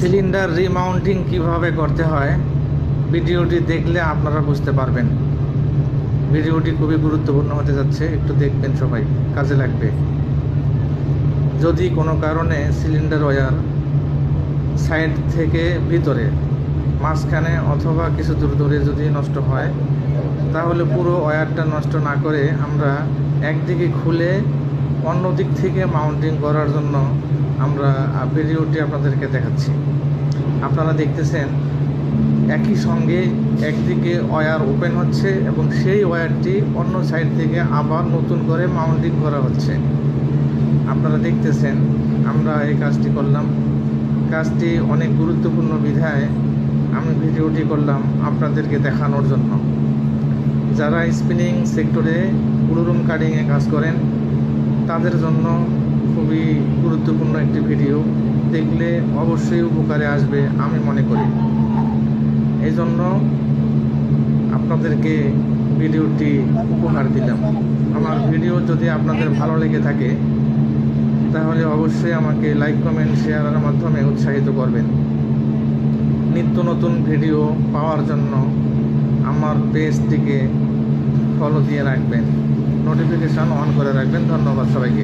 Cylinder রিমাউন্টিং কিভাবে করতে হয় ভিডিওটি দেখলে আপনারা বুঝতে পারবেন। ভিডিওটি খুবই গুরুত্বপূর্ণ হতে যাচ্ছে, একটু দেখবেন, সবাই কাজে লাগবে। যদি কোনো কারণে সিলিন্ডার ওয়্যার সাইড থেকে ভিতরে মাঝখানে অথবা কিছু দূর ধরে যদি নষ্ট হয়, তাহলে পুরো ওয়্যারটা নষ্ট না করে আমরা একদিকে খুলে অন্য দিক থেকে মাউন্টিং করার জন্য আমরা ভিডিওটি আপনাদেরকে দেখাচ্ছি। আপনারা দেখতেছেন একই সঙ্গে একদিকে ওয়্যার ওপেন হচ্ছে এবং সেই ওয়্যারটি অন্য সাইড থেকে আবার নতুন করে মাউন্টিং করা হচ্ছে। আপনারা দেখতেছেন আমরা এই কাজটি করলাম। কাজটি অনেক গুরুত্বপূর্ণ বিধায় আমি ভিডিওটি করলাম আপনাদেরকে দেখানোর জন্য। যারা স্পিনিং সেক্টরে ব্লুরুম কাটিংয়ে কাজ করেন তাদের জন্য খুবই গুরুত্বপূর্ণ একটি ভিডিও, দেখলে অবশ্যই উপকারে আসবে আমি মনে করি। এই জন্য আপনাদেরকে ভিডিওটি উপহার দিলাম। আমার ভিডিও যদি আপনাদের ভালো লেগে থাকে তাহলে অবশ্যই আমাকে লাইক, কমেন্ট, শেয়ারের মাধ্যমে উৎসাহিত করবেন। নিত্য নতুন ভিডিও পাওয়ার জন্য আমার পেজটিকে ফলো দিয়ে রাখবেন, নোটিফিকেশান অন করে রাখবেন। ধন্যবাদ সবাইকে।